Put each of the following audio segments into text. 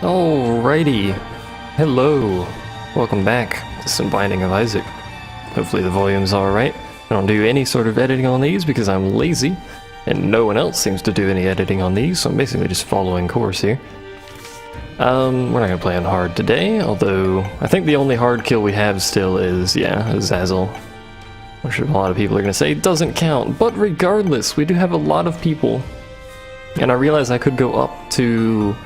Alrighty. Hello. Welcome back to some Binding of Isaac. Hopefully the volume's alright. I don't do any sort of editing on these because I'm lazy, and no one else seems to do any editing on these, so I'm basically just following course here. We're not gonna play on hard today, although I think the only hard kill we have still is, Zazzle. Which a lot of people are gonna say doesn't count, but regardless, we do have a lot of people. And I realize I could go up to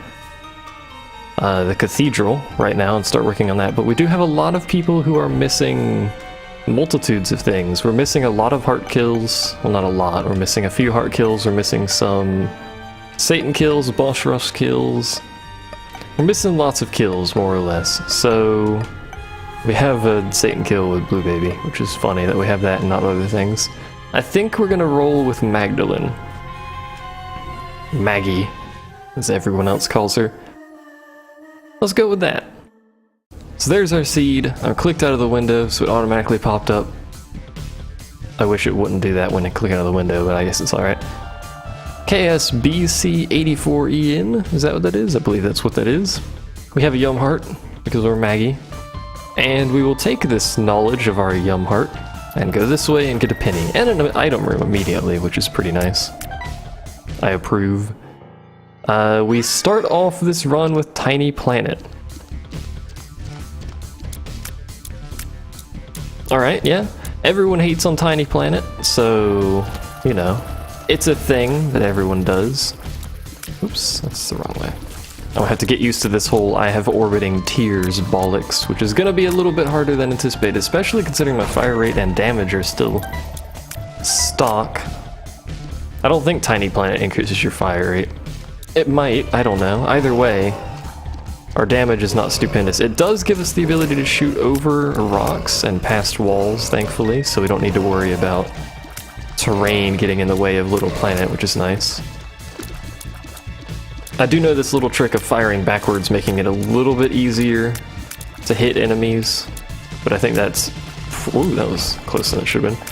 the cathedral right now and start working on that, but we do have a lot of people who are missing multitudes of things. We're missing a lot of heart kills. Well, not a lot. We're missing a few heart kills. We're missing some Satan kills, boss rush kills. We're missing lots of kills, more or less. So we have a Satan kill with Blue Baby, which is funny that we have that and not other things. I think we're gonna roll with Magdalene. Maggie, as everyone else calls her. Let's go with that. So there's our seed. I clicked out of the window, so it automatically popped up. I wish it wouldn't do that when I click out of the window, but I guess it's alright. KSBC84EN, is that what that is? I believe that's what that is. We have a Yum Heart, because we're Maggie. And we will take this knowledge of our Yum Heart and go this way and get a penny. And an item room immediately, which is pretty nice. I approve. We start off this run with Tiny Planet. Alright, yeah. Everyone hates on Tiny Planet, so, you know, it's a thing that everyone does. Oops, that's the wrong way. I'll have to get used to this whole I have orbiting tears bollocks, which is gonna be a little bit harder than anticipated, especially considering my fire rate and damage are still stock. I don't think Tiny Planet increases your fire rate. It might, I don't know. Either way, our damage is not stupendous. It does give us the ability to shoot over rocks and past walls, thankfully, so we don't need to worry about terrain getting in the way of Little Planet, which is nice. I do know this little trick of firing backwards, making it a little bit easier to hit enemies, but I think that's... Ooh, that was closer than it should have been.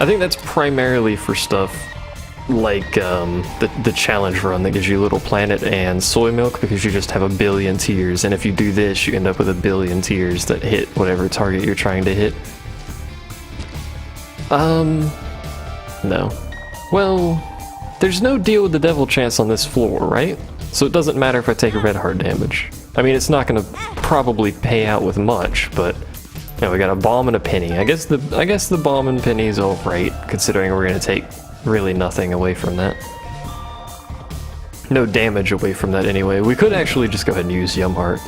I think that's primarily for stuff like the challenge run that gives you Little Planet and Soy Milk, because you just have a billion tears, and if you do this, you end up with a billion tears that hit whatever target you're trying to hit. No. Well, there's no deal with the devil chance on this floor, right? So it doesn't matter if I take a red heart damage. I mean, it's not gonna probably pay out with much, but you know, we got a bomb and a penny. I guess the bomb and penny is alright, considering we're gonna take really nothing away from that. No damage away from that anyway. We could actually just go ahead and use Yum Heart.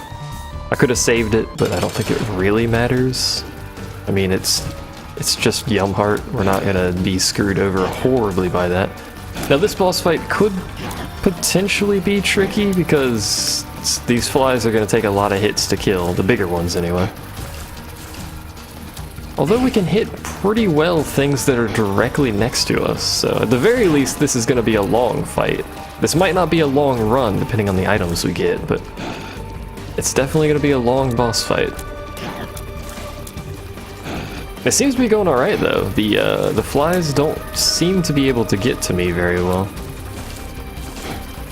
I could have saved it, but I don't think it really matters. I mean, it's just Yum Heart. We're not gonna be screwed over horribly by that. Now this boss fight could potentially be tricky because these flies are gonna take a lot of hits to kill, the bigger ones anyway. Although we can hit pretty well things that are directly next to us, so at the very least this is going to be a long fight. This might not be a long run depending on the items we get, but it's definitely going to be a long boss fight. It seems to be going alright though. The flies don't seem to be able to get to me very well.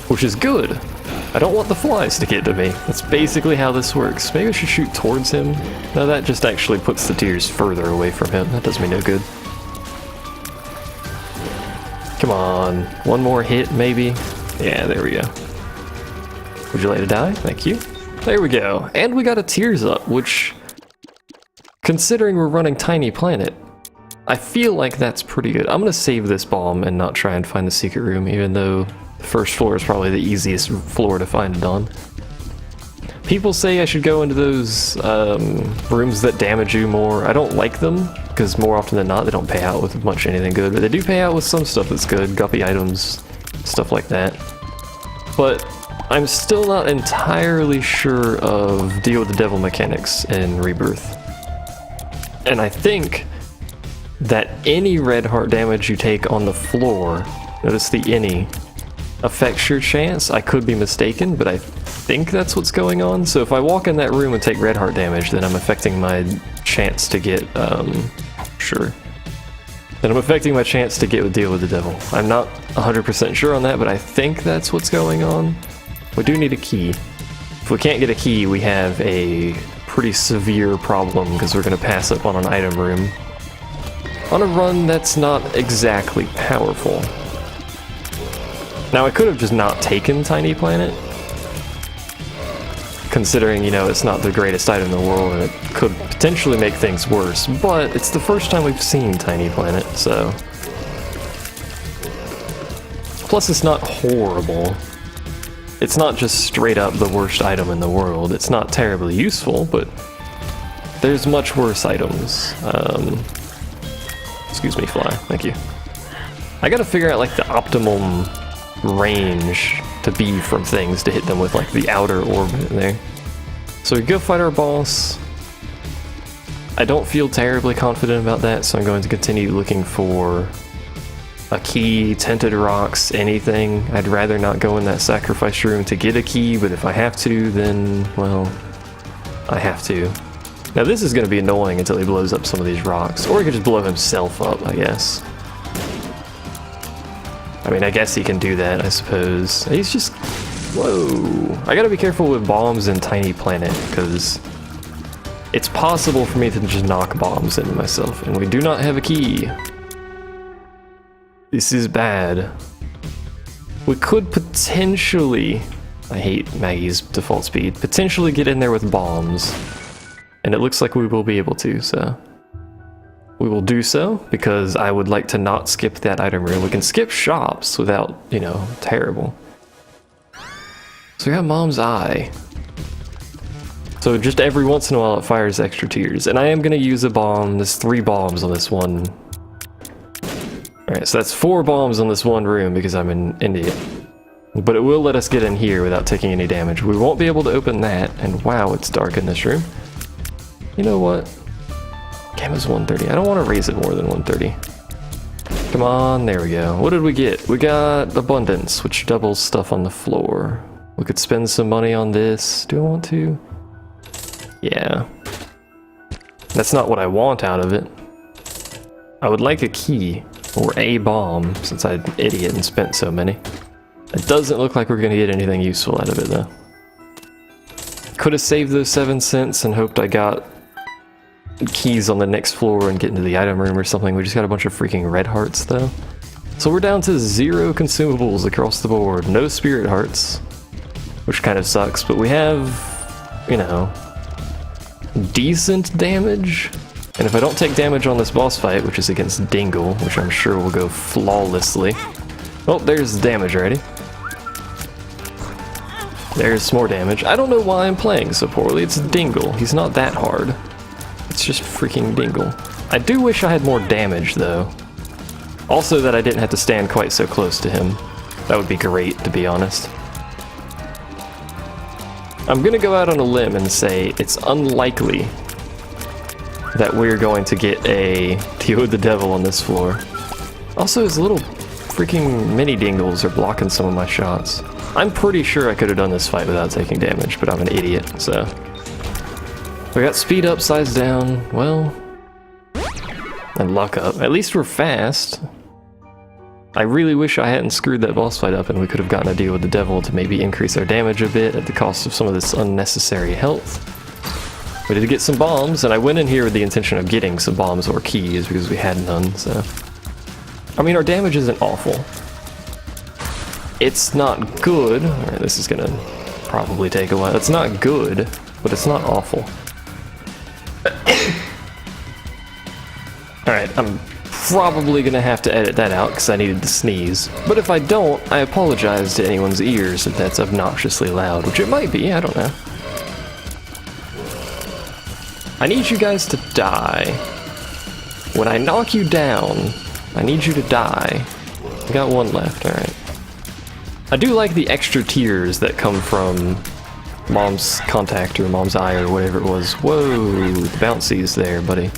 Which is good. I don't want the flies to get to me. That's basically how this works. Maybe I should shoot towards him. No, that just actually puts the tears further away from him. That does me no good. Come on. One more hit, maybe? Yeah, there we go. Would you like to die? Thank you. There we go. And we got a tears up, which, considering we're running Tiny Planet, I feel like that's pretty good. I'm gonna save this bomb and not try and find the secret room, even though the first floor is probably the easiest floor to find it on. People say I should go into those rooms that damage you more. I don't like them, because more often than not they don't pay out with much anything good, but they do pay out with some stuff that's good, guppy items, stuff like that. But I'm still not entirely sure of Deal with the Devil mechanics in Rebirth. And I think that any red heart damage you take on the floor, notice the any, affects your chance. I could be mistaken, but I think that's what's going on. So if I walk in that room and take red heart damage, then I'm affecting my chance to get, sure. Then I'm affecting my chance to get a deal with the devil. I'm not 100% sure on that, but I think that's what's going on. We do need a key. If we can't get a key, we have a pretty severe problem because we're going to pass up on an item room on a run that's not exactly powerful. Now, I could have just not taken Tiny Planet, considering, you know, it's not the greatest item in the world and it could potentially make things worse, but it's the first time we've seen Tiny Planet, so... Plus, it's not horrible. It's not just straight up the worst item in the world. It's not terribly useful, but there's much worse items. Excuse me, fly. Thank you. I gotta figure out, like, the optimum range to be from things to hit them with, like, the outer orbit there. So we go fight our boss. I don't feel terribly confident about that, so I'm going to continue looking for a key, tinted rocks, anything. I'd rather not go in that sacrifice room to get a key, but if I have to, then, well, I have to. Now this is going to be annoying until he blows up some of these rocks, or he could just blow himself up, I guess. I mean, I guess he can do that, I suppose. He's just... Whoa. I gotta be careful with bombs in Tiny Planet, because it's possible for me to just knock bombs into myself, and we do not have a key. This is bad. We could potentially... I hate Maggie's default speed. Potentially get in there with bombs. And it looks like we will be able to, so... We will do so, because I would like to not skip that item room. We can skip shops without, you know, terrible. So we got Mom's Eye. So just every once in a while it fires extra tears. And I am going to use a bomb. There's 3 bombs on this one. Alright, so that's 4 bombs on this one room because I'm an idiot. But it will let us get in here without taking any damage. We won't be able to open that. And wow, it's dark in this room. You know what? Gamma's 130. I don't want to raise it more than 130. Come on, there we go. What did we get? We got Abundance, which doubles stuff on the floor. We could spend some money on this. Do I want to? Yeah. That's not what I want out of it. I would like a key, or a bomb, since I'm an idiot and spent so many. It doesn't look like we're going to get anything useful out of it, though. Could have saved those 7 cents and hoped I got keys on the next floor and get into the item room or something. We just got a bunch of freaking red hearts, though. So we're down to 0 consumables across the board. No spirit hearts, which kind of sucks, but we have, you know, decent damage. And if I don't take damage on this boss fight, which is against Dingle, which I'm sure will go flawlessly. Oh, there's damage already. There's more damage. I don't know why I'm playing so poorly. It's Dingle. He's not that hard. It's just freaking Dingle. I do wish I had more damage, though. Also that I didn't have to stand quite so close to him. That would be great, to be honest. I'm gonna go out on a limb and say it's unlikely that we're going to get a Deal with the Devil on this floor. Also, his little freaking mini Dingles are blocking some of my shots. I'm pretty sure I could have done this fight without taking damage, but I'm an idiot, so... We got speed up, size down, well... And luck up. At least we're fast. I really wish I hadn't screwed that boss fight up and we could have gotten a Deal with the Devil to maybe increase our damage a bit at the cost of some of this unnecessary health. We did get some bombs, and I went in here with the intention of getting some bombs or keys because we had none, so... I mean, our damage isn't awful. It's not good. Alright, this is gonna probably take a while. It's not good, but it's not awful. Alright, I'm probably gonna have to edit that out because I needed to sneeze. But if I don't, I apologize to anyone's ears if that's obnoxiously loud, which it might be, I don't know. I need you guys to die. When I knock you down, I need you to die. I got 1 left, alright. I do like the extra tears that come from Mom's Contact or Mom's Eye or whatever it was. Whoa, the bouncies there, buddy.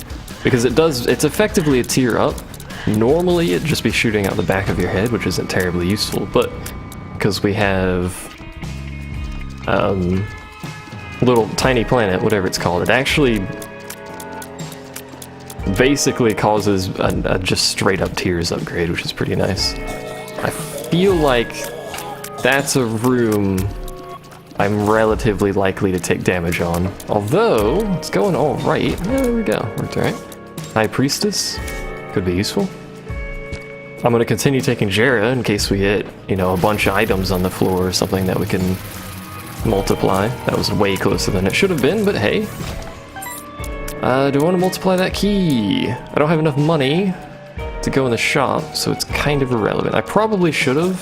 Because it's effectively a tear up. Normally it'd just be shooting out the back of your head, which isn't terribly useful, but because we have little tiny planet, whatever it's called, it actually basically causes a just straight up tears upgrade, which is pretty nice. I feel like that's a room I'm relatively likely to take damage on. Although, it's going all right. Yeah, there we go. Worked all right. High Priestess could be useful. I'm going to continue taking Jera in case we hit, you know, a bunch of items on the floor or something that we can multiply. That was way closer than it should have been, but hey. Do I want to multiply that key? I don't have enough money to go in the shop, so it's kind of irrelevant. I probably should have.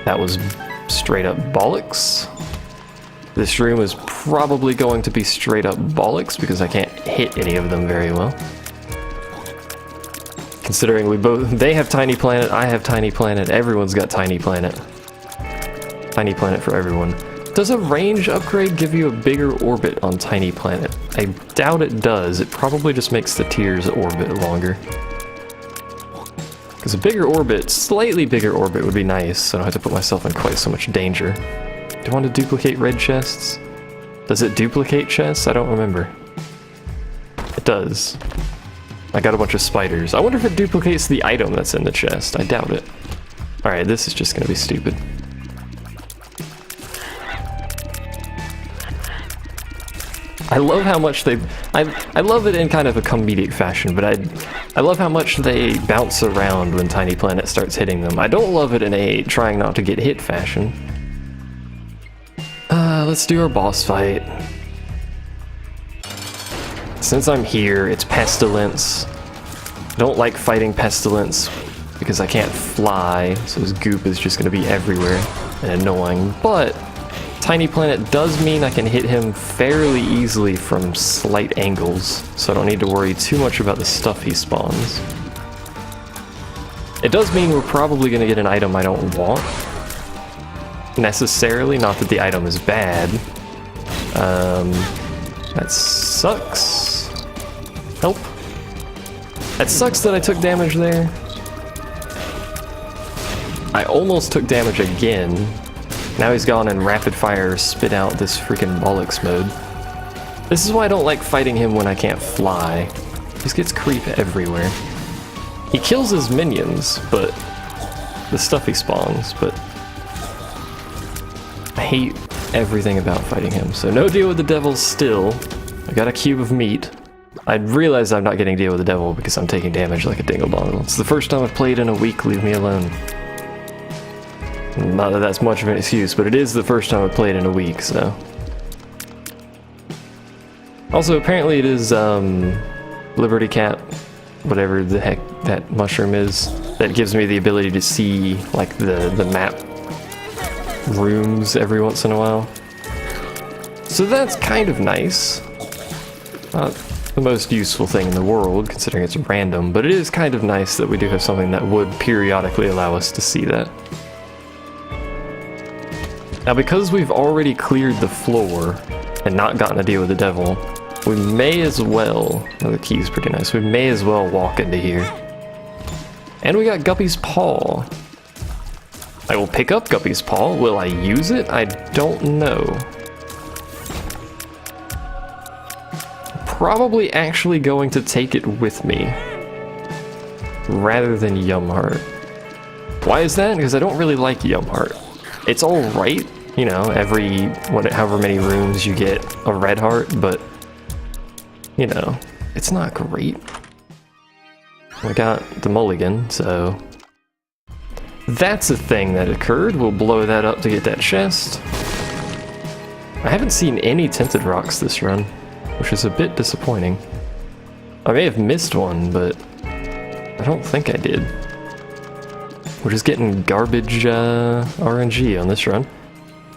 That was straight up bollocks. This room is probably going to be straight up bollocks because I can't hit any of them very well. Considering they have Tiny Planet, I have Tiny Planet, everyone's got Tiny Planet. Tiny Planet for everyone. Does a range upgrade give you a bigger orbit on Tiny Planet? I doubt it does. It probably just makes the Tears orbit longer. Because a bigger orbit, slightly bigger orbit would be nice, so I don't have to put myself in quite so much danger. Do I want to duplicate red chests? Does it duplicate chests? I don't remember. It does. I got a bunch of spiders. I wonder if it duplicates the item that's in the chest. I doubt it. Alright, this is just gonna be stupid. I love how much they... I love it in kind of a comedic fashion, but I love how much they bounce around when Tiny Planet starts hitting them. I don't love it in a trying not to get hit fashion. Let's do our boss fight. Since I'm here, it's Pestilence. I don't like fighting Pestilence because I can't fly, so his goop is just going to be everywhere and annoying, but Tiny Planet does mean I can hit him fairly easily from slight angles, so I don't need to worry too much about the stuff he spawns. It does mean we're probably going to get an item I don't want, necessarily, not that the item is bad. That sucks. Help. That sucks that I took damage there. I almost took damage again. Now he's gone and rapid fire spit out this freaking bollocks mode. This is why I don't like fighting him when I can't fly. He just gets creep everywhere. He kills his minions, but the stuff he spawns, but I hate everything about fighting him. So no deal with the devil still. I got a cube of meat. I realize I'm not getting deal with the devil because I'm taking damage like a dingle bongle. It's the first time I've played in a week, leave me alone. Not that that's much of an excuse, but it is the first time I've played in a week, so. Also, apparently it is, Liberty Cat, whatever the heck that mushroom is, that gives me the ability to see, like, the map rooms every once in a while. So that's kind of nice. Not the most useful thing in the world, considering it's random, but it is kind of nice that we do have something that would periodically allow us to see that. Now, because we've already cleared the floor and not gotten a deal with the devil, we may as well... Oh, the key's pretty nice. We may as well walk into here. And we got Guppy's Paw. I will pick up Guppy's Paw. Will I use it? I don't know. Probably actually going to take it with me rather than Yumheart. Why is that? Because I don't really like Yumheart. It's alright, you know, however many rooms you get a red heart, but, you know, it's not great. I got the mulligan, so that's a thing that occurred. We'll blow that up to get that chest. I haven't seen any tinted rocks this run, which is a bit disappointing. I may have missed one, but I don't think I did. We're just getting garbage RNG on this run.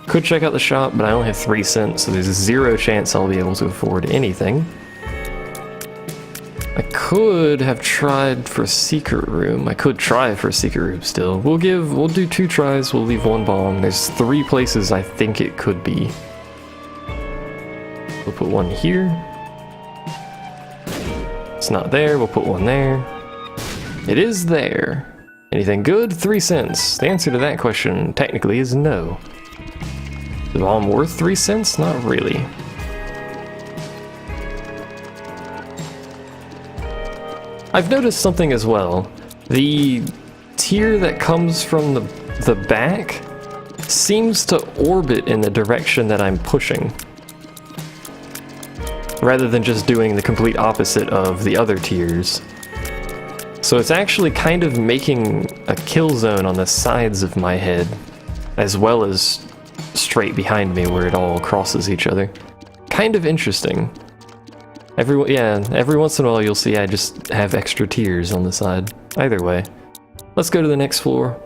Could check out the shop, but I only have 3 cents, so there's zero chance I'll be able to afford anything. I could have tried for a secret room. I could try for a secret room still. We'll do 2 tries, we'll leave 1 bomb. There's 3 places I think it could be. We'll put 1 here. It's not there, we'll put 1 there. It is there. Anything good? 3 cents. The answer to that question technically is no. Is the bomb worth 3 cents? Not really. I've noticed something as well. The tier that comes from the back seems to orbit in the direction that I'm pushing, rather than just doing the complete opposite of the other tiers. So it's actually kind of making a kill zone on the sides of my head, as well as straight behind me where it all crosses each other. Kind of interesting. Every once in a while you'll see I just have extra tiers on the side. Either way. Let's go to the next floor.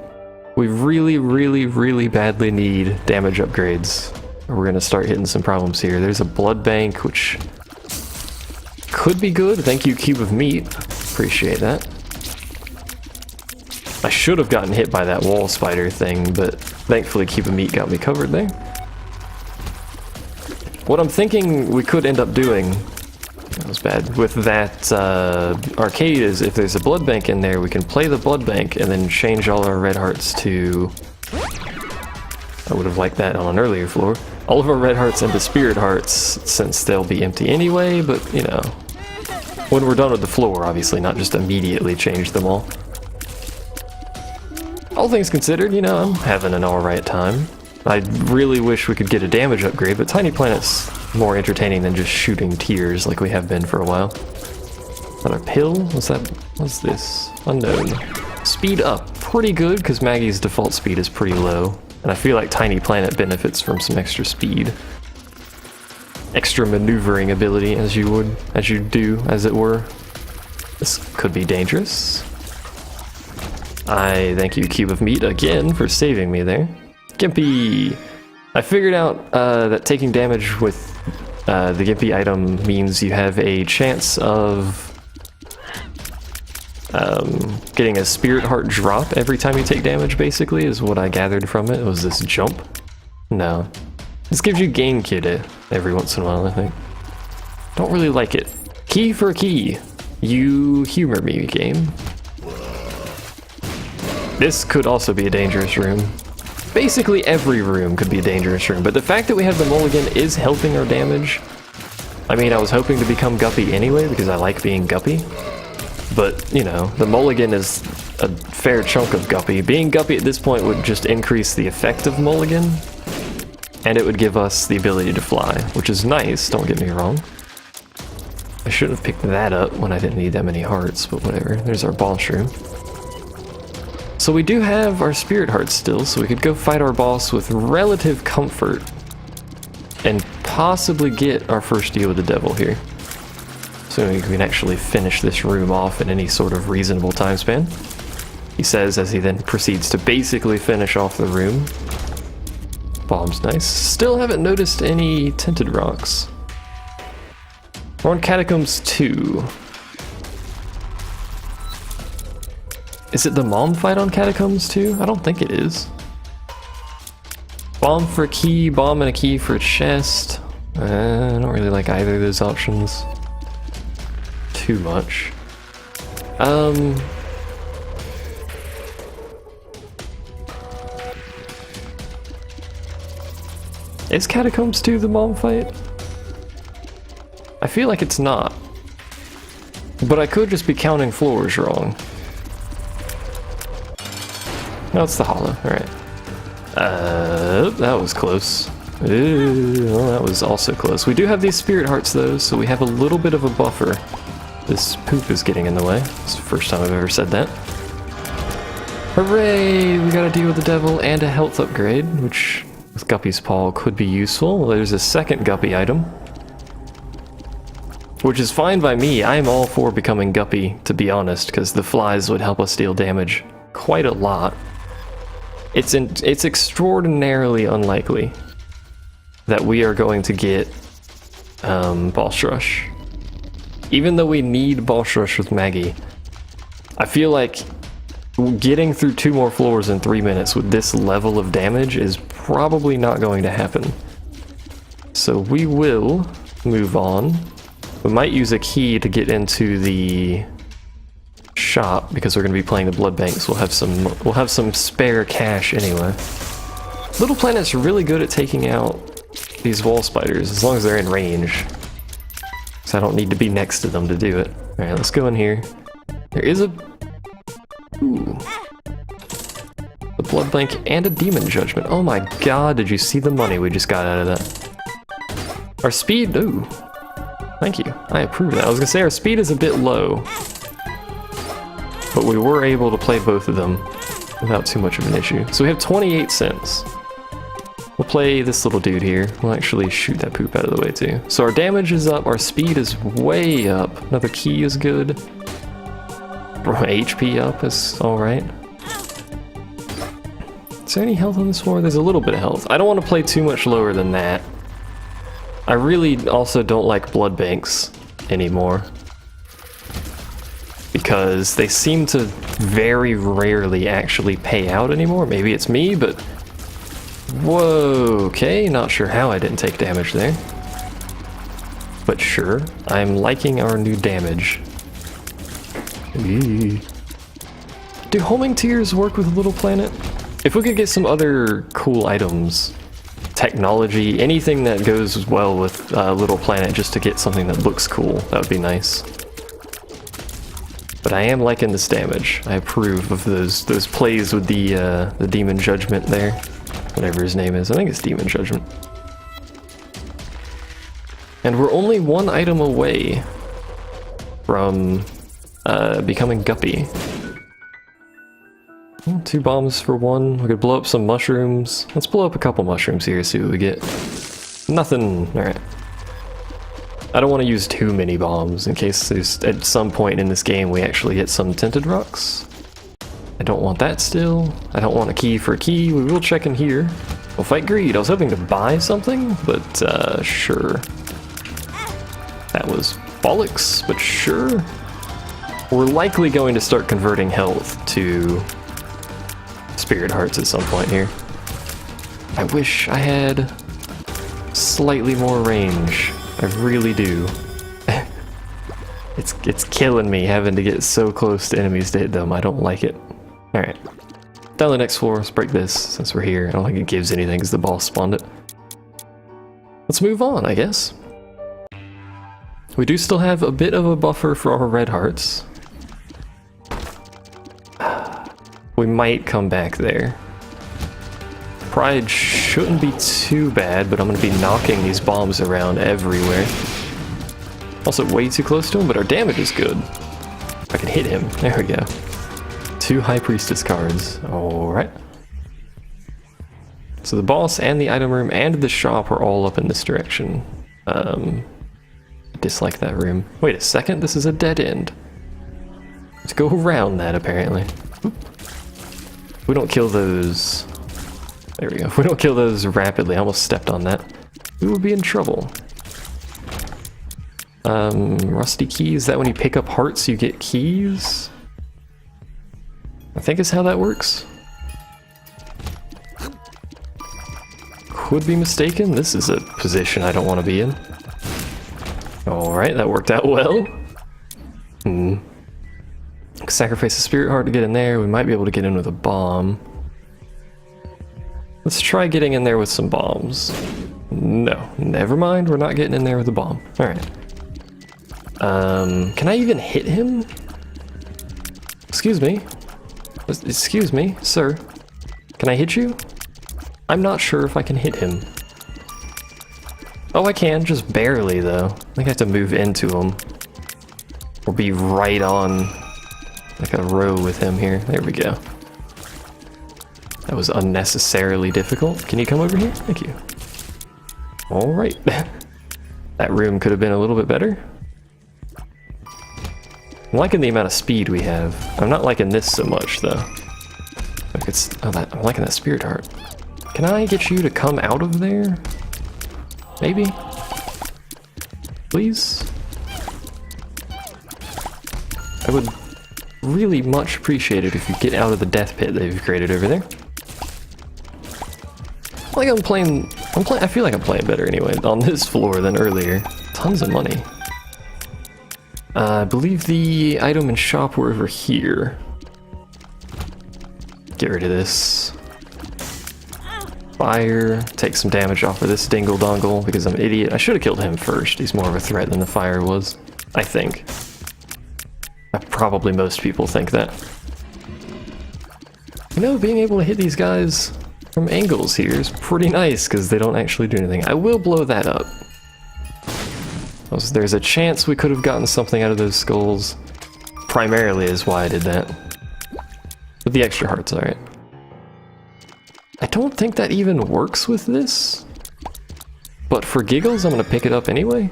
We really, really, really badly need damage upgrades. We're gonna start hitting some problems here. There's a blood bank, which could be good. Thank you, Cube of Meat. Appreciate that. I should have gotten hit by that wall spider thing, but thankfully Cube of Meat got me covered there. What I'm thinking we could end up doing, that was bad, with that arcade is if there's a blood bank in there, we can play the blood bank and then change all our red hearts to... I would have liked that on an earlier floor. All of our red hearts into spirit hearts, since they'll be empty anyway, but, you know, when we're done with the floor, obviously, not just immediately change them all. All things considered, you know, I'm having an alright time. I really wish we could get a damage upgrade, but Tiny Planet's more entertaining than just shooting tiers like we have been for a while. Another pill? What's this? Unknown. Speed up. Pretty good, because Maggie's default speed is pretty low. And I feel like Tiny Planet benefits from some extra speed. Extra maneuvering ability, as you do, as it were. This could be dangerous. I thank you, Cube of Meat, again, for saving me there. Gimpy! I figured out that taking damage with the Gimpy item means you have a chance of getting a spirit heart drop every time you take damage, basically, is what I gathered from it. Was this jump? No. This gives you game kit every once in a while, I think. Don't really like it. Key for a key. You humor me, game. This could also be a dangerous room. Basically every room could be a dangerous room, but the fact that we have the mulligan is helping our damage. I mean, I was hoping to become Guppy anyway, because I like being Guppy. But, you know, the mulligan is a fair chunk of Guppy. Being Guppy at this point would just increase the effect of mulligan, and it would give us the ability to fly, which is nice, don't get me wrong. I shouldn't have picked that up when I didn't need that many hearts, but whatever. There's our boss room. So we do have our spirit hearts still, so we could go fight our boss with relative comfort and possibly get our first deal with the devil here. So we can actually finish this room off in any sort of reasonable time span. He says as he then proceeds to basically finish off the room. Bomb's nice. Still haven't noticed any tinted rocks. We're on Catacombs 2. Is it the mom fight on Catacombs 2? I don't think it is. Bomb for a key, bomb and a key for a chest. I don't really like either of those options too much. Is Catacombs 2 the mom fight? I feel like it's not. But I could just be counting floors wrong. No, it's the hollow. Alright. That was close. Well, that was also close. We do have these spirit hearts though, so we have a little bit of a buffer. This poop is getting in the way. It's the first time I've ever said that. Hooray! We got to deal with the devil and a health upgrade, which with Guppy's Paw could be useful. Well, there's a second Guppy item, which is fine by me. I'm all for becoming Guppy, to be honest, because the flies would help us deal damage quite a lot. It's extraordinarily unlikely that we are going to get Boss Rush. Even though we need Boss Rush with Maggie, I feel like getting through 2 more floors in 3 minutes with this level of damage is probably not going to happen. So we will move on. We might use a key to get into the shop because we're going to be playing the blood banks. We'll have some spare cash anyway. Little Planet's really good at taking out these wall spiders as long as they're in range. So I don't need to be next to them to do it. Alright, let's go in here. There is a... Ooh. The blood bank and a demon judgment. Oh my god, did you see the money we just got out of that? Our speed, ooh. Thank you, I approve of that. I was gonna say our speed is a bit low, but we were able to play both of them without too much of an issue. So we have 28 cents. We'll play this little dude here. We'll actually shoot that poop out of the way too. So our damage is up, our speed is way up. Another key is good. HP up is alright. Is there any health on this floor? There's a little bit of health. I don't want to play too much lower than that. I really also don't like blood banks anymore, because they seem to very rarely actually pay out anymore. Maybe it's me, but whoa, okay, not sure how I didn't take damage there. But sure, I'm liking our new damage. Eee. Do homing tears work with Little Planet? If we could get some other cool items, technology, anything that goes well with Little Planet just to get something that looks cool, that would be nice. But I am liking this damage. I approve of those plays with the Demon Judgment there. Whatever his name is. I think it's Demon Judgment. And we're only one item away from becoming Guppy. 2 bombs for 1. We could blow up some mushrooms. Let's blow up a couple mushrooms here, see what we get. Nothing. Alright. I don't want to use too many bombs in case there's at some point in this game we actually get some tinted rocks. I don't want that still. I don't want a key for a key. We will check in here. We'll fight greed. I was hoping to buy something, but sure. That was bollocks, but sure. We're likely going to start converting health to spirit hearts at some point here. I wish I had slightly more range. I really do. It's killing me having to get so close to enemies to hit them. I don't like it. Alright. Down the next floor, let's break this since we're here. I don't think it gives anything because the boss spawned it. Let's move on, I guess. We do still have a bit of a buffer for our red hearts. We might come back there. Pride shouldn't be too bad, but I'm going to be knocking these bombs around everywhere. Also way too close to him, but our damage is good. I can hit him. There we go. 2 High Priestess cards. Alright. So the boss and the item room and the shop are all up in this direction. I dislike that room. Wait a second, this is a dead end. Let's go around that apparently. If we don't kill those... There we go. If we don't kill those rapidly, I almost stepped on that. We will be in trouble. Rusty keys, is that when you pick up hearts you get keys? I think is how that works. Could be mistaken. This is a position I don't want to be in. Alright, that worked out well. Sacrifice a spirit heart to get in there. We might be able to get in with a bomb. Let's try getting in there with some bombs. No, never mind. We're not getting in there with a bomb. Alright. Can I even hit him? Excuse me. Excuse me, sir. Can I hit you? I'm not sure if I can hit him. Oh, I can, just barely though. I think I have to move into him. Or be right on like a row with him here. There we go. That was unnecessarily difficult. Can you come over here? Thank you. Alright. That room could have been a little bit better. I'm liking the amount of speed we have. I'm not liking this so much though. Like it's, I'm liking that spirit heart. Can I get you to come out of there? Maybe? Please? I would really much appreciate it if you get out of the death pit they've created over there. I feel like I'm playing better anyway on this floor than earlier. Tons of money. I believe the item and shop were over here. Get rid of this. Fire, take some damage off of this dingle dongle because I'm an idiot. I should have killed him first. He's more of a threat than the fire was, I think. Probably most people think that. You know, being able to hit these guys from angles here is pretty nice because they don't actually do anything. I will blow that up. There's a chance we could have gotten something out of those skulls. Primarily is why I did that. But the extra heart's alright. I don't think that even works with this. But for giggles, I'm gonna pick it up anyway.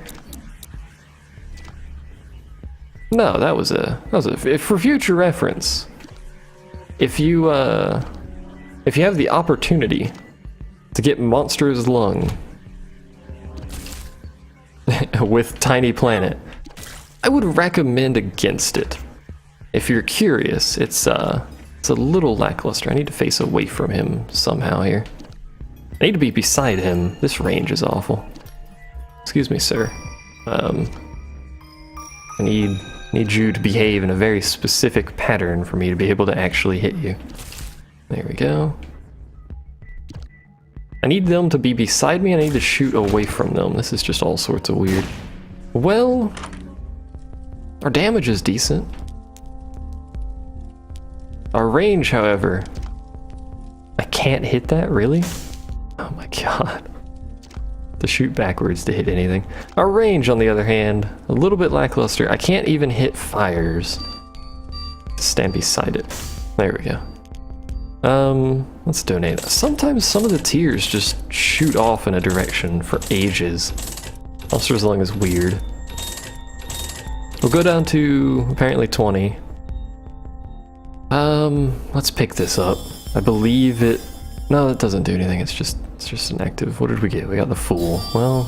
No, that was a for future reference. If you have the opportunity to get Monster's Lung with Tiny Planet, I would recommend against it. If you're curious, it's a little lackluster. I need to face away from him somehow here. I need to be beside him. This range is awful. Excuse me, sir. I need you to behave in a very specific pattern for me to be able to actually hit you. There we go. I need them to be beside me and I need to shoot away from them. This is just all sorts of weird. Well, our damage is decent. Our range, however, I can't hit that, really? Oh my god. To shoot backwards to hit anything. Our range, on the other hand, a little bit lackluster. I can't even hit fires. Stand beside it. There we go. Let's donate. Sometimes some of the tiers just shoot off in a direction for ages. Monster's Lung is weird. We'll go down to apparently 20. Let's pick this up. I believe it. No, that doesn't do anything. It's just an active. What did we get? We got the Fool. Well,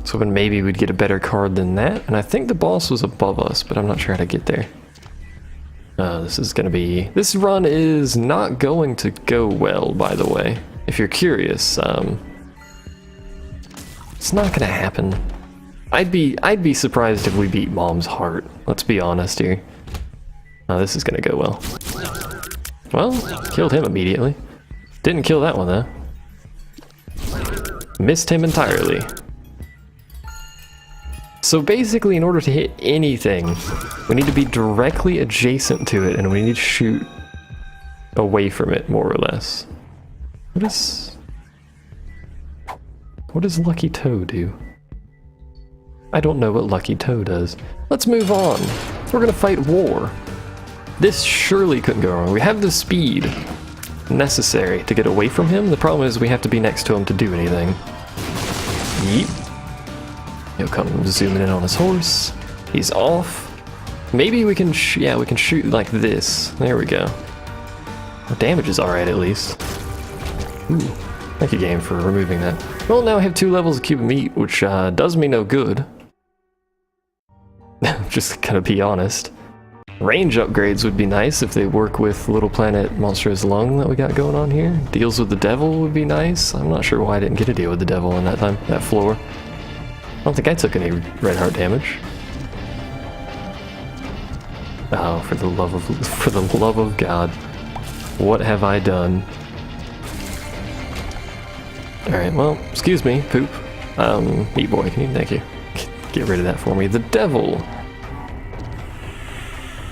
so then maybe we'd get a better card than that. And I think the boss was above us, but I'm not sure how to get there. This is gonna be. This run is not going to go well, by the way. If you're curious, it's not gonna happen. I'd be surprised if we beat Mom's Heart. Let's be honest here. This is gonna go well. Well, killed him immediately. Didn't kill that one though. Missed him entirely. So basically, in order to hit anything, we need to be directly adjacent to it and we need to shoot away from it, more or less. What does Lucky Toe do? I don't know what Lucky Toe does. Let's move on. We're gonna fight War. This surely couldn't go wrong. We have the speed necessary to get away from him. The problem is we have to be next to him to do anything. Yeep. He'll come zooming in on his horse. He's off. Maybe we can yeah, we can shoot like this. There we go. Our damage is alright at least. Ooh. Thank you, game, for removing that. Well, now I have 2 levels of Cuban Meat, which does me no good. Just gonna be honest. Range upgrades would be nice if they work with Little Planet Monster's Lung that we got going on here. Deals with the devil would be nice. I'm not sure why I didn't get a deal with the devil in that floor. I don't think I took any red heart damage. Oh, for the love of God. What have I done? Alright, well, excuse me, poop. Meat boy, can you, thank you. Get rid of that for me. The devil!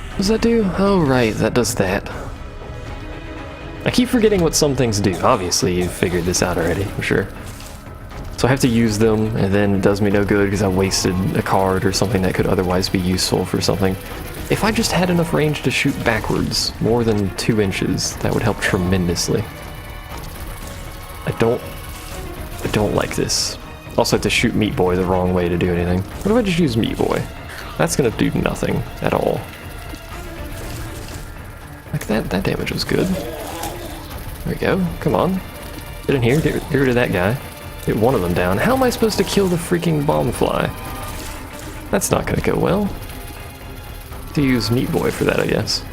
What does that do? Oh, right, that does that. I keep forgetting what some things do. Obviously, you've figured this out already, for sure. So I have to use them, and then it does me no good because I wasted a card or something that could otherwise be useful for something. If I just had enough range to shoot backwards, more than 2 inches, that would help tremendously. I don't like this. Also have to shoot Meat Boy the wrong way to do anything. What if I just use Meat Boy? That's gonna do nothing at all. Like that damage was good. There we go, come on. Get in here, get rid of that guy. Get one of them down. How am I supposed to kill the freaking bomb fly? That's not gonna go well. To use Meat Boy for that, I guess.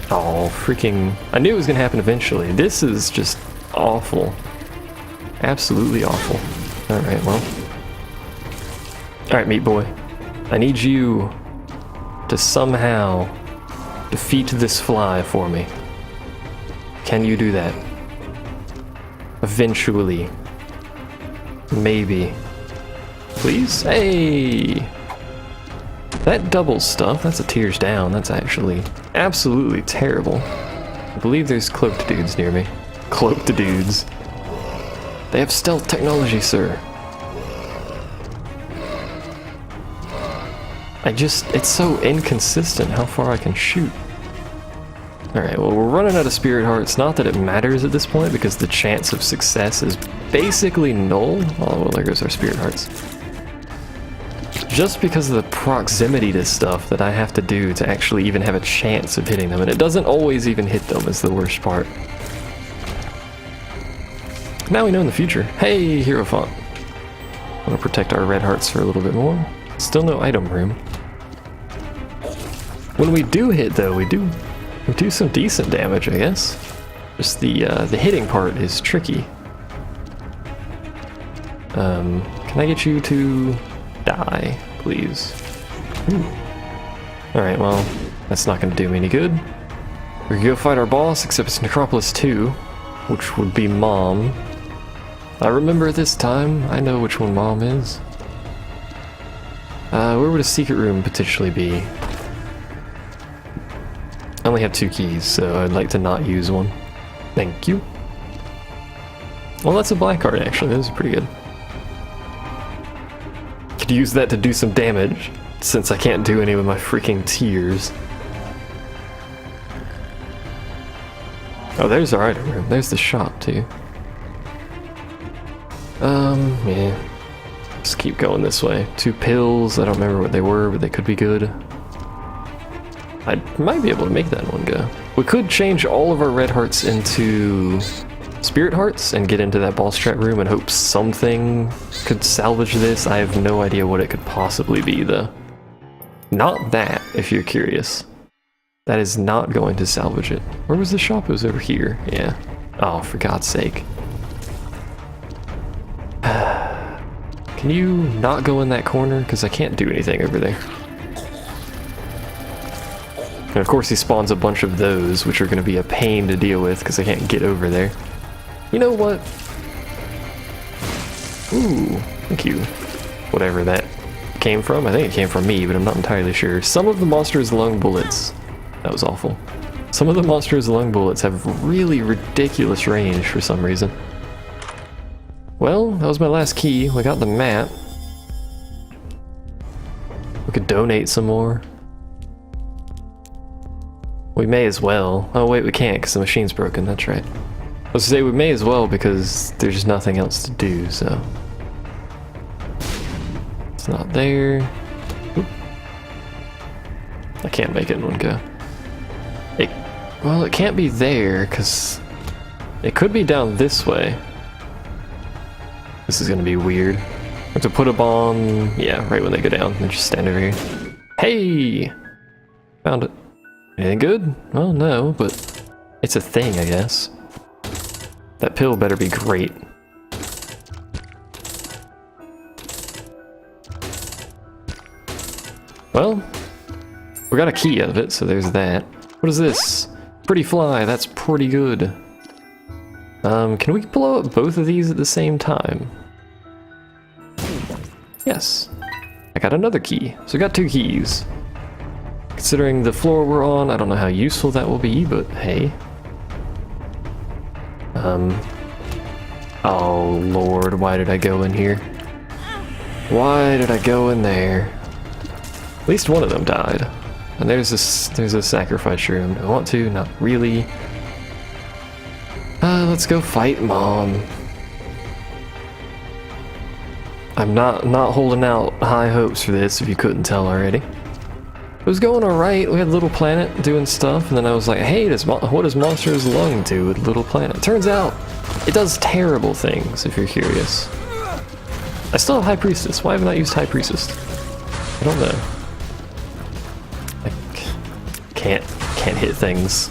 Oh, freaking... I knew it was gonna happen eventually. This is just awful. Absolutely awful. Alright, well. Alright, Meat Boy. I need you to somehow defeat this fly for me. Can you do that? Eventually. Maybe. Please? Hey! That doubles stuff. That's a tears down. That's actually absolutely terrible. I believe there's cloaked dudes near me. Cloaked dudes. They have stealth technology, sir. It's so inconsistent how far I can shoot. Alright, well, we're running out of spirit hearts. Not that it matters at this point, because the chance of success is basically null. Oh, well, there goes our spirit hearts. Just because of the proximity to stuff that I have to do to actually even have a chance of hitting them, and it doesn't always even hit them is the worst part. Now we know in the future. Hey, Hierophant. I want to protect our red hearts for a little bit more. Still no item room. When we do hit, though, we do some decent damage, I guess. Just the hitting part is tricky. Can I get you to die, please? Alright, well, that's not going to do me any good. We can go fight our boss, except it's Necropolis 2, which would be Mom. I remember this time. I know which one Mom is. Where would a secret room potentially be? I only have 2 keys, so I'd like to not use one. Thank you. Well, that's a black card, actually. That was pretty good. Could use that to do some damage, since I can't do any with my freaking tears. Oh, there's our item room. There's the shop, too. Yeah. Just keep going this way. 2 pills. I don't remember what they were, but they could be good. I might be able to make that one go. We could change all of our red hearts into spirit hearts and get into that boss trap room and hope something could salvage this. I have no idea what it could possibly be, though. Not that, if you're curious. That is not going to salvage it. Where was the shop? It was over here. Yeah. Oh, for God's sake. Can you not go in that corner? Because I can't do anything over there. And of course he spawns a bunch of those, which are going to be a pain to deal with because I can't get over there. You know what? Ooh, thank you. Whatever that came from. I think it came from me, but I'm not entirely sure. Some of the monster's lung bullets. That was awful. Some of the monster's lung bullets have really ridiculous range for some reason. Well, that was my last key. We got the map. We could donate some more. We may as well. Oh wait, we can't because the machine's broken, that's right. I was gonna say we may as well because there's nothing else to do, so. It's not there. Oop. I can't make it in one go. Well, it can't be there because it could be down this way. This is gonna be weird. I have to put a bomb, yeah, right when they go down and just stand over here. Hey! Found it. Anything good? Well, no, but it's a thing, I guess. That pill better be great. Well, we got a key out of it, so there's that. What is this? Pretty fly, that's pretty good. Can we blow up both of these at the same time? Yes. I got another key. So we got 2 keys. Considering the floor we're on, I don't know how useful that will be, but hey. Oh lord, why did I go in here? Why did I go in there? At least one of them died. And there's a sacrifice room. Do I want to? Not really. Let's go fight Mom. I'm not holding out high hopes for this, if you couldn't tell already. It was going alright. We had Little Planet doing stuff, and then I was like, hey, what does Monster's Lung do with Little Planet? Turns out, it does terrible things, if you're curious. I still have High Priestess. Why haven't I used High Priestess? I don't know. I can't hit things.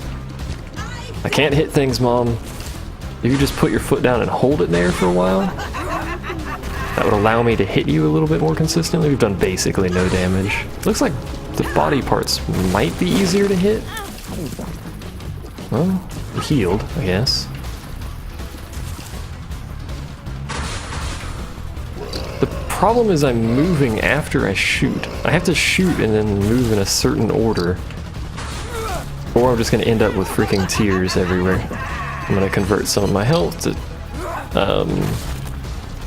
I can't hit things, Mom. You could just put your foot down and hold it there for a while. That would allow me to hit you a little bit more consistently. We've done basically no damage. Looks like the body parts might be easier to hit. Well, we're healed, I guess. The problem is I'm moving after I shoot. I have to shoot and then move in a certain order, or I'm just going to end up with freaking tears everywhere. I'm going to convert some of my health to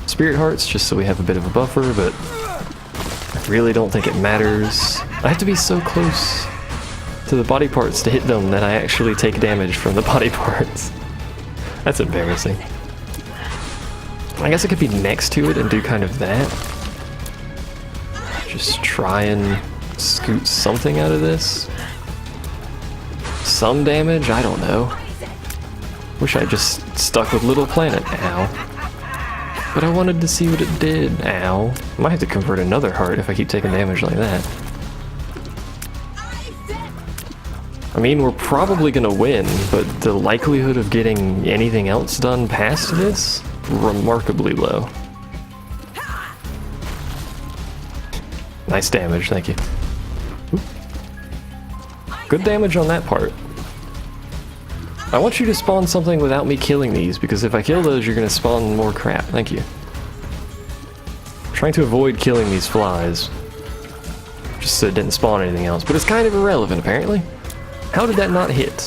spirit hearts just so we have a bit of a buffer, but I really don't think it matters. I have to be so close to the body parts to hit them that I actually take damage from the body parts. That's embarrassing. I guess I could be next to it and do kind of that. Just try and scoot something out of this. Some damage? I don't know. Wish I just stuck with Little Planet. Ow. But I wanted to see what it did. Ow. Might have to convert another heart if I keep taking damage like that. I mean, we're probably gonna win, but the likelihood of getting anything else done past this? Remarkably low. Nice damage, thank you. Oop. Good damage on that part. I want you to spawn something without me killing these, because if I kill those, you're gonna spawn more crap. Thank you. I'm trying to avoid killing these flies, just so it didn't spawn anything else, but it's kind of irrelevant, apparently. How did that not hit?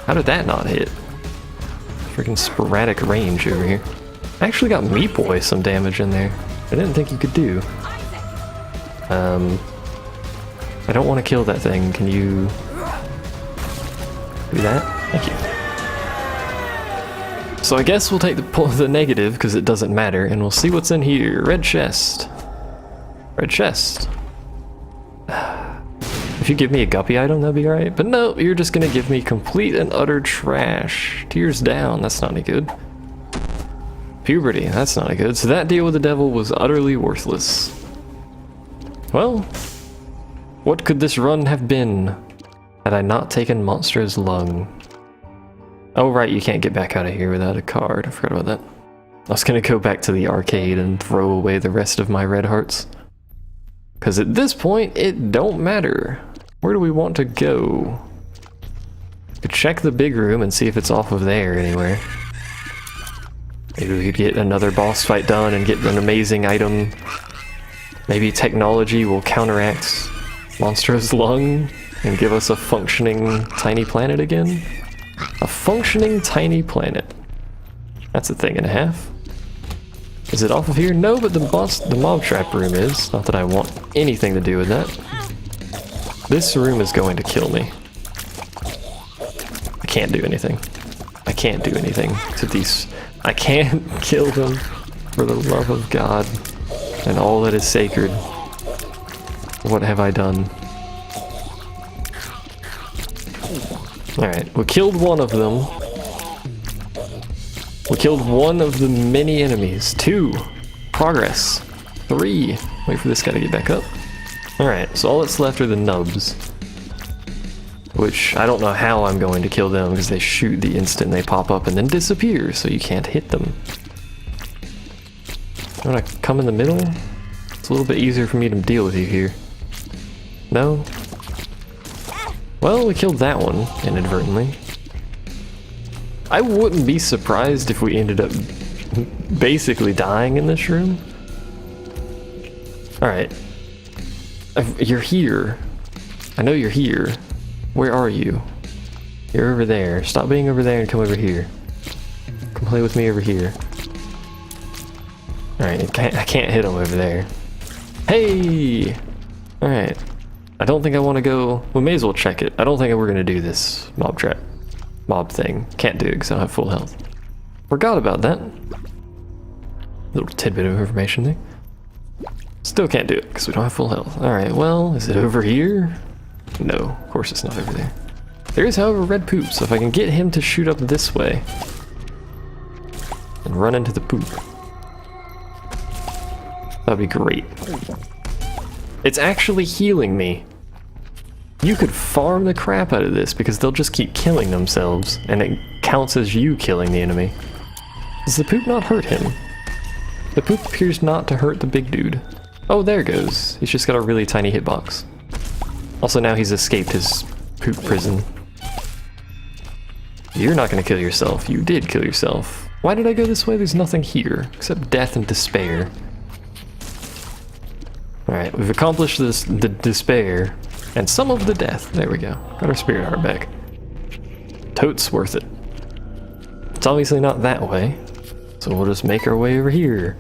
How did that not hit? Freaking sporadic range over here. I actually got Meat Boy some damage in there. I didn't think you could do. I don't want to kill that thing. Can you do that? Thank you. So I guess we'll take the negative because it doesn't matter, and we'll see what's in here. Red chest. Red chest. If you give me a guppy item, that'd be alright. But no, you're just gonna give me complete and utter trash. Tears down, that's not any good. Puberty, that's not any good. So that deal with the devil was utterly worthless. Well, what could this run have been had I not taken Monster's Lung? Oh right, you can't get back out of here without a card. I forgot about that. I was gonna go back to the arcade and throw away the rest of my red hearts. Because at this point, it don't matter. Where do we want to go? We could check the big room and see if it's off of there anywhere. Maybe we could get another boss fight done and get an amazing item. Maybe technology will counteract Monster's Lung and give us a functioning tiny planet again. A functioning tiny planet. That's a thing and a half. Is it off of here? No, but the mob trap room is. Not that I want anything to do with that. This room is going to kill me. I can't do anything. I can't do anything to these. I can't kill them for the love of God and all that is sacred. What have I done? Alright, we killed one of them. We killed one of the many enemies. 2. Progress. 3. Wait for this guy to get back up. Alright, so all that's left are the nubs. Which, I don't know how I'm going to kill them because they shoot the instant they pop up and then disappear, so you can't hit them. You wanna come in the middle? It's a little bit easier for me to deal with you here. No? Well, we killed that one, inadvertently. I wouldn't be surprised if we ended up basically dying in this room. Alright. You're here. I know you're here. Where are you? You're over there. Stop being over there and come over here. Come play with me over here. Alright, I can't hit him over there. Hey! Alright. I don't think I want to go... We may as well check it. I don't think we're going to do this mob thing. Can't do it because I don't have full health. Forgot about that. Little tidbit of information there. Still can't do it because we don't have full health. Alright, well, is it over here? No, of course it's not over there. There is, however, red poop, so if I can get him to shoot up this way and run into the poop, that'd be great. It's actually healing me. You could farm the crap out of this because they'll just keep killing themselves and it counts as you killing the enemy. Does the poop not hurt him? The poop appears not to hurt the big dude. Oh, there it goes. He's just got a really tiny hitbox. Also, now he's escaped his poop prison. You're not gonna kill yourself. You did kill yourself. Why did I go this way? There's nothing here except death and despair. Alright, we've accomplished this, the despair, and some of the death. There we go. Got our spirit heart back. Totes worth it. It's obviously not that way, so we'll just make our way over here.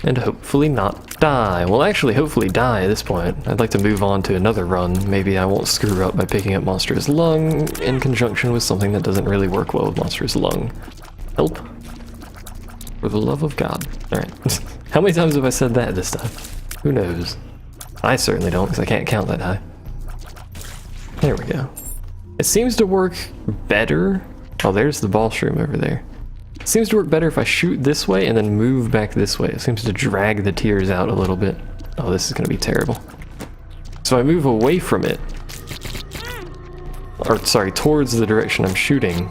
And hopefully not die. Well, actually, hopefully die at this point. I'd like to move on to another run. Maybe I won't screw up by picking up Monstrous Lung in conjunction with something that doesn't really work well with Monstrous Lung. Help. For the love of God. Alright. How many times have I said that this time? Who knows? I certainly don't, because I can't count that high. There we go. It seems to work better. Oh, there's the ball shroom over there. It seems to work better if I shoot this way and then move back this way. It seems to drag the tears out a little bit. Oh, this is going to be terrible. So I move away from it. Or, sorry, towards the direction I'm shooting.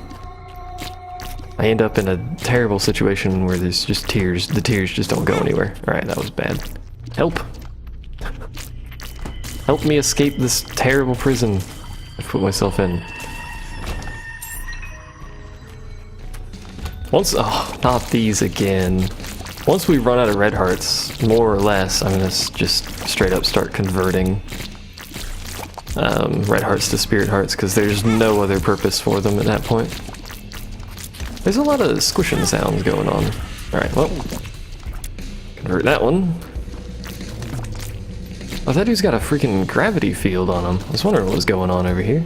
I end up in a terrible situation where there's just tears. The tears just don't go anywhere. Alright, that was bad. Help! Help me escape this terrible prison I've put myself in. Oh, not these again. Once we run out of red hearts, more or less, I'm gonna just straight up start converting red hearts to spirit hearts, because there's no other purpose for them at that point. There's a lot of squishing sounds going on. Alright, well, convert that one. Oh, that dude's got a freaking gravity field on him. I was wondering what was going on over here.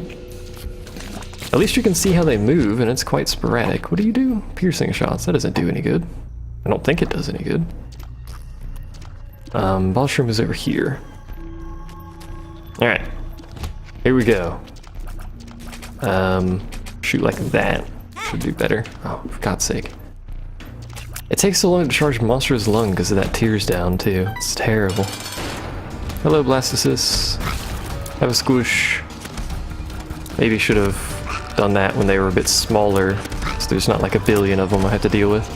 At least you can see how they move, and it's quite sporadic. What do you do? Piercing shots. That doesn't do any good. I don't think it does any good. Ball shroom is over here. Alright. Here we go. Shoot like that. Should do better. Oh, for God's sake. It takes so long to charge Monster's Lung because of that tears down, too. It's terrible. Hello, Blastocysts. Have a squish. Maybe should have done that when they were a bit smaller, so there's not like a billion of them I have to deal with.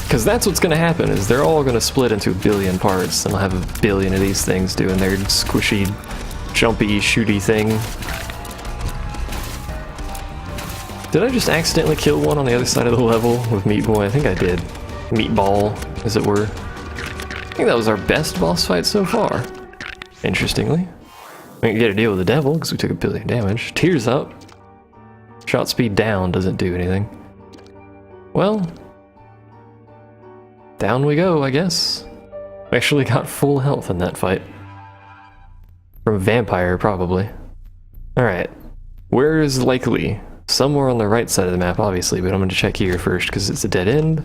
Because that's what's going to happen, is they're all going to split into a billion parts, and I'll have a billion of these things doing their squishy, jumpy, shooty thing. Did I just accidentally kill one on the other side of the level with Meat Boy? I think I did. Meatball, as it were. I think that was our best boss fight so far, interestingly. We can get a deal with the devil, because we took a billion damage. Tears up. Shot speed down doesn't do anything. Well, down we go, I guess. We actually got full health in that fight. From a vampire, probably. Alright. Where is likely? Somewhere on the right side of the map, obviously, but I'm going to check here first, because it's a dead end.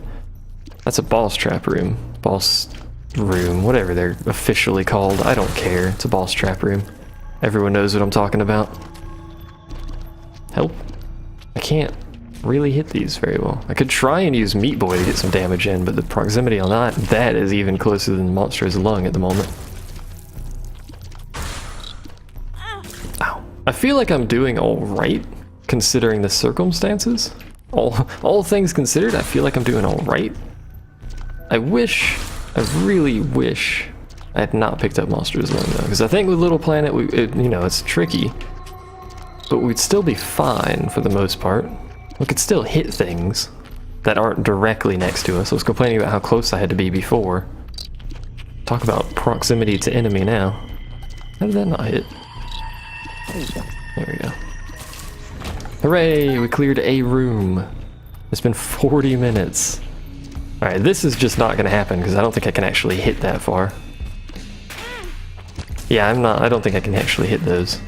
That's a boss trap room. Boss room, whatever they're officially called. I don't care. It's a boss trap room. Everyone knows what I'm talking about. Help. I can't really hit these very well. I could try and use Meat Boy to get some damage in, but the proximity on that is even closer than Monster's Lung at the moment. Ow. I feel like I'm doing alright, considering the circumstances. All things considered, I feel like I'm doing alright. I really wish I had not picked up Monster's Lung, though, because I think with Little Planet, you know, it's tricky, but we'd still be fine for the most part. We could still hit things that aren't directly next to us. I was complaining about how close I had to be before. Talk about proximity to enemy now. How did that not hit? There we go. Hooray! We cleared a room. It's been 40 minutes. Alright, this is just not going to happen, because I don't think I can actually hit that far. Yeah, I don't think I can actually hit those.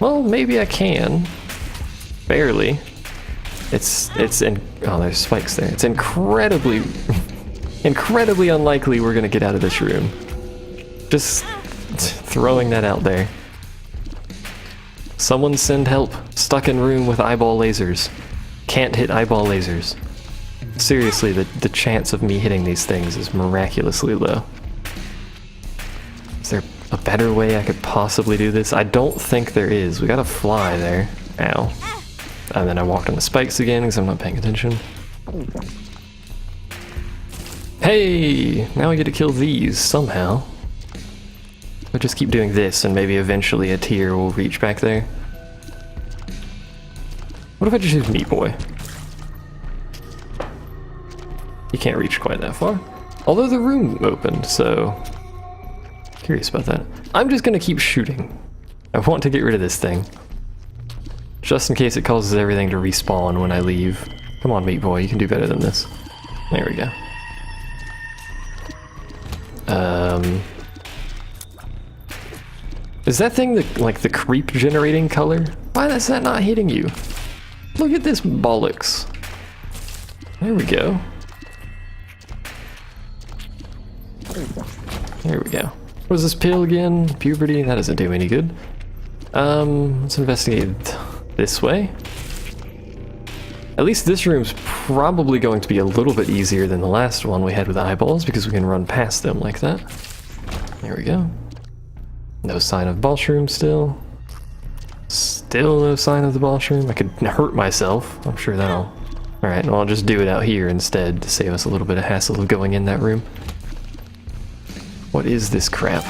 Well, maybe I can. Barely. Oh, there's spikes there. It's incredibly unlikely we're gonna get out of this room. Just throwing that out there. Someone send help. Stuck in room with eyeball lasers. Can't hit eyeball lasers. Seriously, the chance of me hitting these things is miraculously low. Is there a better way I could possibly do this? I don't think there is. We gotta fly there. Ow. And then I walked on the spikes again because I'm not paying attention. Hey! Now I get to kill these somehow. I'll just keep doing this and maybe eventually a tear will reach back there. What if I just use Meat Boy? You can't reach quite that far. Although the room opened, so... Curious about that. I'm just gonna keep shooting. I want to get rid of this thing. Just in case it causes everything to respawn when I leave. Come on, meat boy, you can do better than this. There we go. Is that thing like the creep generating color? Why is that not hitting you? Look at this bollocks. There we go. There we go. What was this pill again? Puberty? That doesn't do any good. Let's investigate this way. At least this room's probably going to be a little bit easier than the last one we had with eyeballs because we can run past them like that. There we go. No sign of Ballshroom still. Still no sign of the Ballshroom. I could hurt myself. I'm sure that'll... Alright, well I'll just do it out here instead to save us a little bit of hassle of going in that room. What is this crap?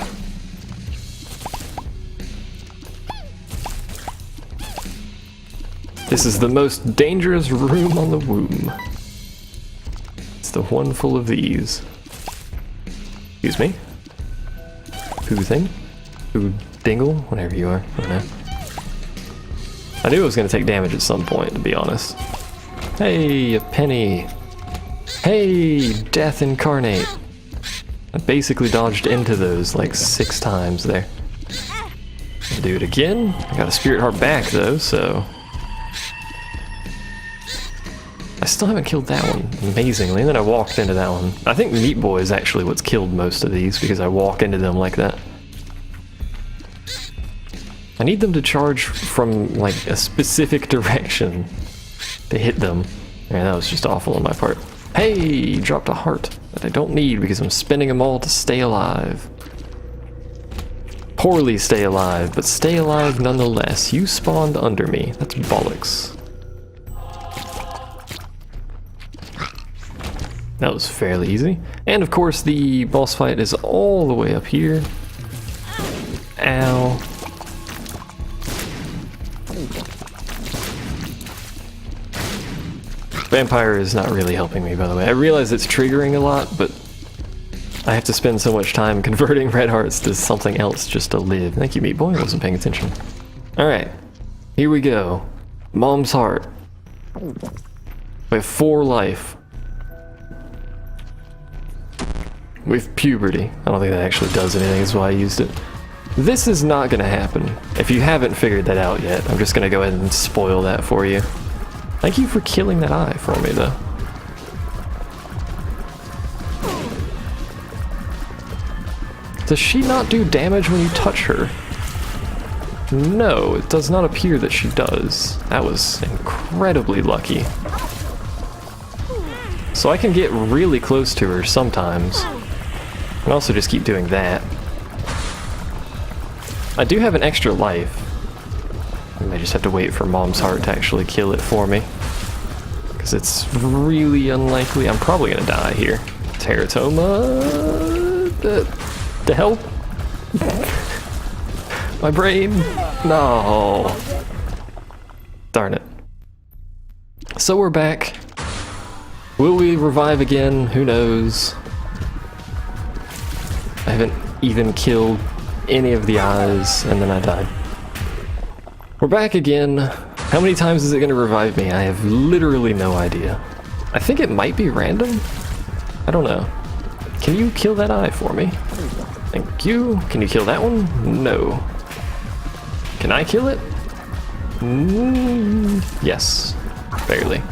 This is the most dangerous room on the womb. It's the one full of these. Excuse me? Poo thing? Poo dingle? Whatever you are. I don't know. I knew it was going to take damage at some point, to be honest. Hey, a penny. Hey, death incarnate. I basically dodged into those like 6 times there. I'll do it again. I got a spirit heart back though, so... I still haven't killed that one, amazingly, and then I walked into that one. I think Meat Boy is actually what's killed most of these, because I walk into them like that. I need them to charge from, like, a specific direction to hit them. Yeah, that was just awful on my part. Hey! Dropped a heart that I don't need because I'm spending them all to stay alive. Poorly stay alive, but stay alive nonetheless. You spawned under me. That's bollocks. That was fairly easy. And of course the boss fight is all the way up here. Ow. Vampire is not really helping me, by the way. I realize it's triggering a lot, but I have to spend so much time converting red hearts to something else just to live. Thank you, Meat Boy. I wasn't paying attention. Alright. Here we go. Mom's heart. We have 4 life. With puberty. I don't think that actually does anything, that's why I used it. This is not gonna happen. If you haven't figured that out yet, I'm just gonna go ahead and spoil that for you. Thank you for killing that eye for me, though. Does she not do damage when you touch her? No, it does not appear that she does. That was incredibly lucky. So I can get really close to her sometimes. And also just keep doing that. I do have an extra life. I may just have to wait for Mom's heart to actually kill it for me. Because it's really unlikely. I'm probably gonna die here. Teratoma... The hell? My brain? No. Darn it. So we're back. Will we revive again? Who knows? I haven't even killed any of the eyes, and then I died. We're back again. How many times is it going to revive me? I have literally no idea. I think it might be random. I don't know. Can you kill that eye for me? Thank you. Can you kill that one? No. Can I kill it? Yes. Barely.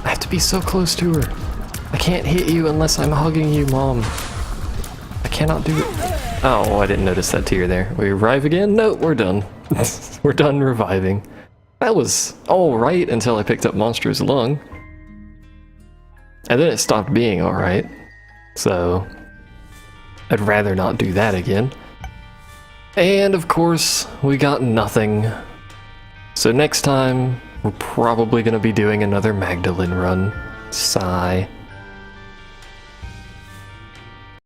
I have to be so close to her. I can't hit you unless I'm hugging you, Mom. I cannot do it. Oh, I didn't notice that tear there. We revive again? No, we're done. We're done reviving. That was alright until I picked up Monster's Lung. And then it stopped being alright. So, I'd rather not do that again. And of course, we got nothing. So next time, we're probably going to be doing another Magdalene run. Sigh.